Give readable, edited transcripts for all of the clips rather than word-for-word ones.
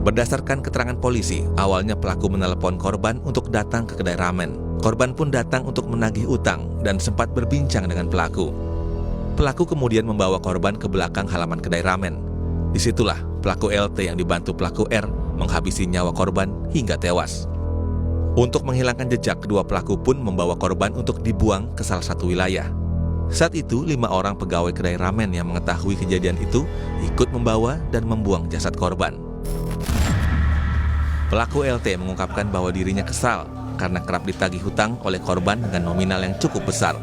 Berdasarkan keterangan polisi, awalnya pelaku menelepon korban untuk datang ke kedai ramen. Korban pun datang untuk menagih utang dan sempat berbincang dengan pelaku. Pelaku kemudian membawa korban ke belakang halaman kedai ramen. Disitulah pelaku LT yang dibantu pelaku R menghabisi nyawa korban hingga tewas. Untuk menghilangkan jejak, kedua pelaku pun membawa korban untuk dibuang ke salah satu wilayah. Saat itu, 5 orang pegawai kedai ramen yang mengetahui kejadian itu ikut membawa dan membuang jasad korban. Pelaku LT mengungkapkan bahwa dirinya kesal karena kerap ditagih hutang oleh korban dengan nominal yang cukup besar.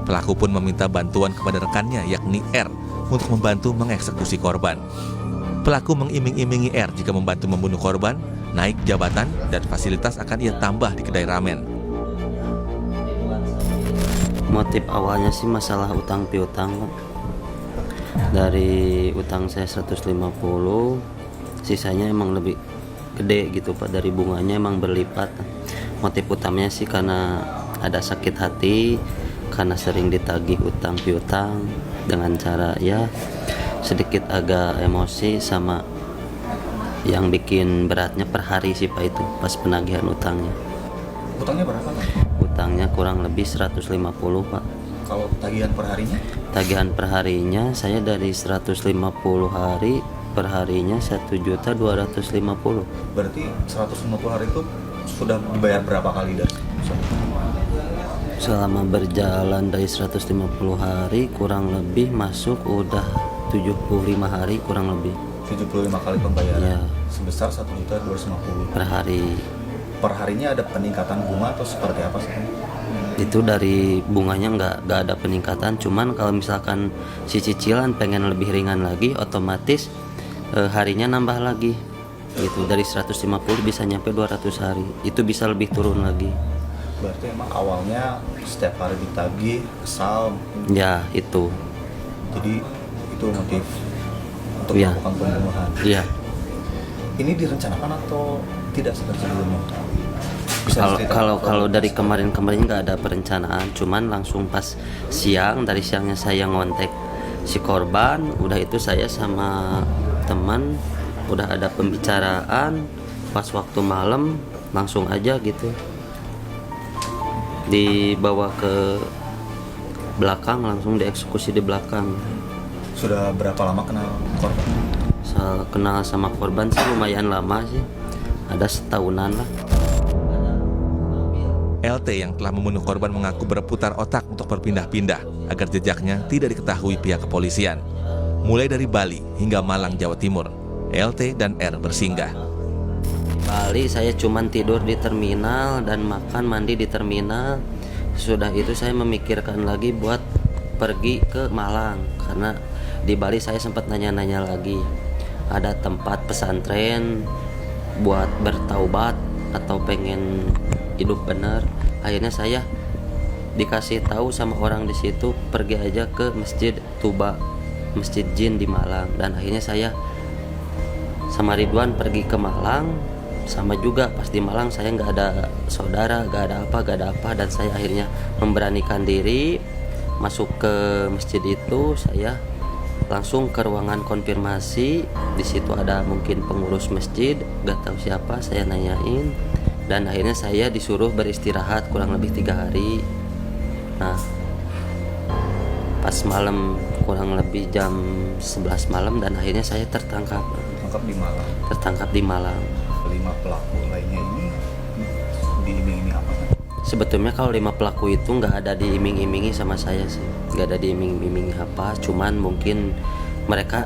Pelaku pun meminta bantuan kepada rekannya yakni R untuk membantu mengeksekusi korban. Pelaku mengiming-imingi R jika membantu membunuh korban, naik jabatan, dan fasilitas akan ia tambah di kedai ramen. Motif awalnya sih masalah utang piutang, Pak. Dari utang saya 150, sisanya emang lebih gede gitu, Pak. Dari bunganya emang berlipat. Motif utamanya sih karena ada sakit hati, karena sering ditagih utang piutang dengan cara ya sedikit agak emosi, sama yang bikin beratnya per hari sih, Pak, itu pas penagihan utangnya. Utangnya berapa, Pak? Utangnya kurang lebih 150, Pak. Kalau tagihan per harinya? Tagihan per harinya saya dari 150 hari, per harinya 1.250.000. Berarti 150 hari itu sudah dibayar berapa kali dah? Selama berjalan dari 150 hari kurang lebih masuk udah 75 hari kurang lebih. 75 kali pembayaran. Ya. Sebesar 1.250.000 Per hari. Per harinya ada peningkatan bunga atau seperti apa sih? Itu dari bunganya nggak ada peningkatan, cuman kalau misalkan si cicilan pengen lebih ringan lagi, otomatis harinya nambah lagi gitu. Dari 150 bisa nyampe 200 hari, itu bisa lebih turun lagi. Berarti emang awalnya setiap hari ditagih, kesal. Ya itu. Jadi itu motif untuk Ya. melakukan pembunuhan. Iya. Ini direncanakan atau tidak sebelumnya? Kalau dari kemarin nggak ada perencanaan, cuman langsung pas siang, dari siangnya saya ngontek si korban, udah itu saya sama teman udah ada pembicaraan, pas waktu malam langsung aja gitu dibawa ke belakang, langsung dieksekusi di belakang. Sudah berapa lama kenal korban? Kenal sama korban sih lumayan lama sih, ada setahunan lah. LT yang telah membunuh korban mengaku berputar otak untuk berpindah-pindah agar jejaknya tidak diketahui pihak kepolisian. Mulai dari Bali hingga Malang, Jawa Timur, LT dan R bersinggah. Bali saya cuman tidur di terminal dan makan mandi di terminal. Sudah itu saya memikirkan lagi buat pergi ke Malang, karena di Bali saya sempat nanya-nanya lagi ada tempat pesantren buat bertaubat atau pengen hidup benar. Akhirnya saya dikasih tahu sama orang di situ pergi aja ke Masjid Tuba, Masjid Jin di Malang. Dan akhirnya saya sama Ridwan pergi ke Malang. Sama juga pas di Malang saya nggak ada saudara, nggak ada apa, dan saya akhirnya memberanikan diri masuk ke masjid itu. Saya langsung ke ruangan konfirmasi. Di situ ada mungkin pengurus masjid, nggak tahu siapa, saya nanyain. Dan akhirnya saya disuruh beristirahat kurang lebih 3 hari. Nah, pas malam kurang lebih jam 11 malam dan akhirnya saya tertangkap di Malang. 5 pelaku lainnya ini diiming-imingi apa kan? Sebetulnya kalau 5 pelaku itu nggak ada diiming-imingi sama saya sih, nggak ada diiming-imingi apa, cuman mungkin mereka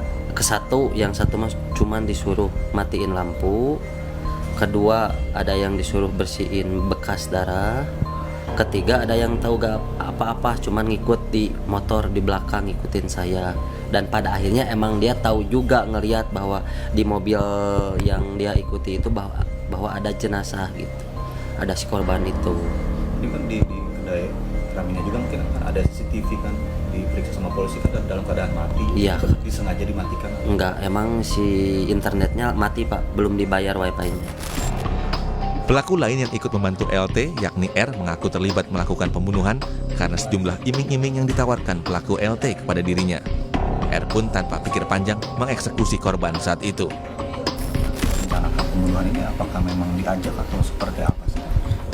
yang satu mas cuman disuruh matiin lampu, kedua ada yang disuruh bersihin bekas darah, ketiga ada yang tahu gak apa-apa cuman ngikut di motor di belakang ngikutin saya. Dan pada akhirnya emang dia tahu juga ngelihat bahwa di mobil yang dia ikuti itu bahwa ada jenazah gitu, ada si korban itu. Ini kan di kedai ramennya juga mungkin kan ada CCTV kan, diperiksa sama polisi kan dalam keadaan mati. Iya. Disengaja dimatikan? Enggak, emang si internetnya mati, Pak, belum dibayar wifi-nya. Pelaku lain yang ikut membantu LT yakni R mengaku terlibat melakukan pembunuhan karena sejumlah iming-iming yang ditawarkan pelaku LT kepada dirinya. R pun tanpa pikir panjang mengeksekusi korban saat itu. Rencanakan pembunuhan ini apakah memang diajak atau seperti apa sih?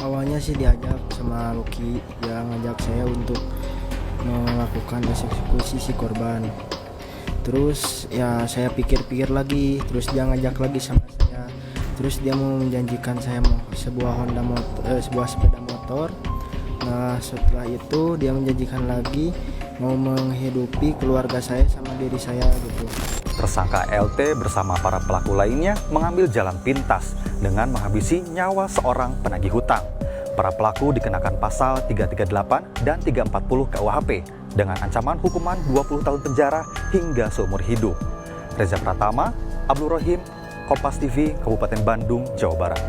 Awalnya sih diajak sama Lucky, dia ngajak saya untuk melakukan eksekusi si korban. Terus ya saya pikir-pikir lagi, terus dia ngajak lagi sama saya. Terus dia mau menjanjikan saya mau sebuah sebuah sepeda motor. Nah setelah itu dia menjanjikan lagi mau menghidupi keluarga saya sama diri saya gitu. Tersangka LT bersama para pelaku lainnya mengambil jalan pintas dengan menghabisi nyawa seorang penagih hutang. Para pelaku dikenakan pasal 338 dan 340 KUHP dengan ancaman hukuman 20 tahun penjara hingga seumur hidup. Reza Pratama, Abdul Rohim, Kompas TV, Kabupaten Bandung, Jawa Barat.